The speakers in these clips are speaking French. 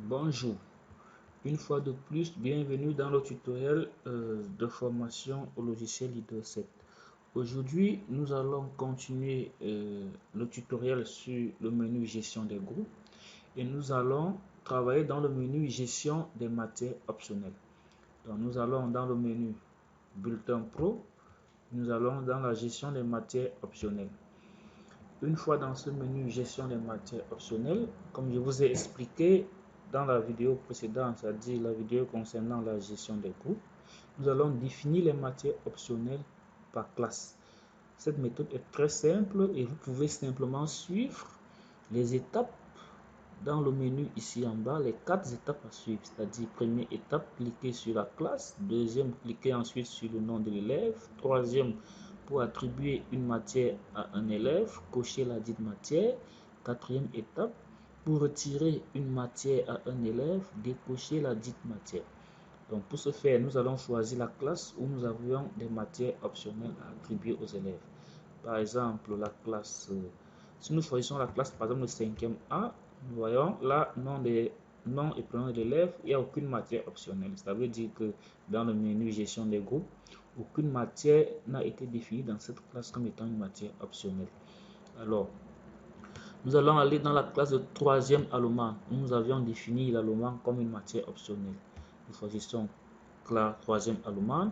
Bonjour, une fois de plus, bienvenue dans le tutoriel de formation au logiciel Leader 7. Aujourd'hui, nous allons continuer le tutoriel sur le menu gestion des groupes et nous allons travailler dans le menu gestion des matières optionnelles. Donc, nous allons dans le menu bulletin pro, nous allons dans la gestion des matières optionnelles. Une fois dans ce menu gestion des matières optionnelles, comme je vous ai expliqué dans la vidéo précédente, c'est-à-dire la vidéo concernant la gestion des groupes, nous allons définir les matières optionnelles par classe. Cette méthode est très simple et vous pouvez simplement suivre les étapes dans le menu ici en bas, les 4 étapes à suivre, c'est-à-dire première étape, cliquez sur la classe, deuxième, cliquez ensuite sur le nom de l'élève, troisième, pour attribuer une matière à un élève, cochez la dite matière, quatrième étape, pour retirer une matière à un élève, décochez la dite matière. Donc pour ce faire, nous allons choisir la classe où nous avions des matières optionnelles à attribuer aux élèves. Par exemple, la classe, si nous choisissons la classe, par exemple le 5e A, nous voyons là, nom et prénom de l'élève, il n'y a aucune matière optionnelle. Ça veut dire que dans le menu gestion des groupes, aucune matière n'a été définie dans cette classe comme étant une matière optionnelle. Alors, nous allons aller dans la classe de 3e allemand, où nous avions défini l'allemand comme une matière optionnelle. Nous choisissons la 3e allemand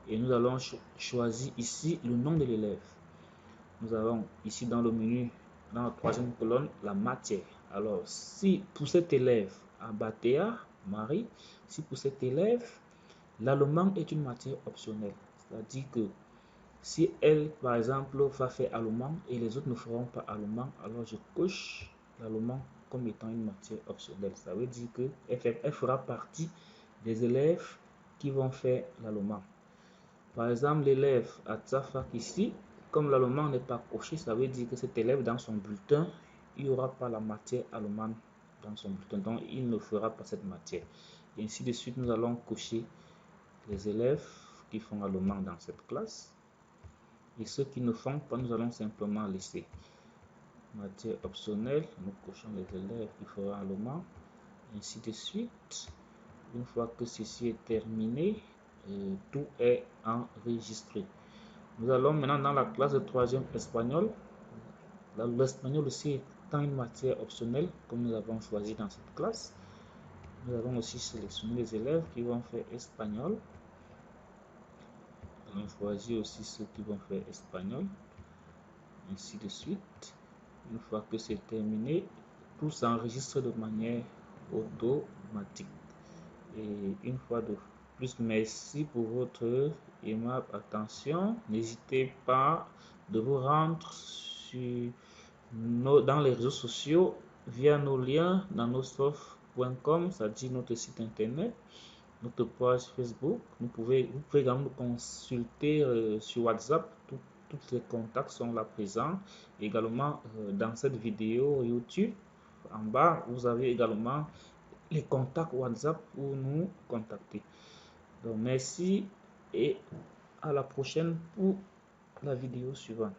et nous allons choisir ici le nom de l'élève. Nous avons ici dans le menu, dans la 3e colonne, la matière. Alors, si pour cet élève, Abatea, Marie, si pour cet élève, l'allemand est une matière optionnelle, c'est-à-dire que si elle, par exemple, va faire allemand et les autres ne feront pas allemand, alors je coche l'allemand comme étant une matière optionnelle. Ça veut dire qu'elle fera partie des élèves qui vont faire l'allemand. Par exemple, l'élève Atsafak ici, comme l'allemand n'est pas coché, ça veut dire que cet élève dans son bulletin, il n'y aura pas la matière allemande dans son bulletin, donc il ne fera pas cette matière. Et ainsi de suite, nous allons cocher les élèves qui font allemand dans cette classe. Et ceux qui ne font pas, nous allons simplement laisser. Matière optionnelle, nous cochons les élèves qui feront allemand, ainsi de suite. Une fois que ceci est terminé, tout est enregistré. Nous allons maintenant dans la classe de 3e espagnol. L'espagnol aussi étant une matière optionnelle, comme nous avons choisi dans cette classe. Nous avons aussi sélectionné les élèves qui vont faire espagnol. Nous allons choisir aussi ceux qui vont faire espagnol, ainsi de suite. Une fois que c'est terminé, tout s'enregistre de manière automatique. Et une fois de plus, merci pour votre aimable attention. N'hésitez pas de vous rendre dans les réseaux sociaux via nos liens dans nossoft.com, c'est-à-dire notre site internet, notre page Facebook. Vous pouvez également nous consulter sur WhatsApp. Tous les contacts sont là présents. Également, dans cette vidéo YouTube, en bas, vous avez également les contacts WhatsApp pour nous contacter. Donc, merci et à la prochaine pour la vidéo suivante.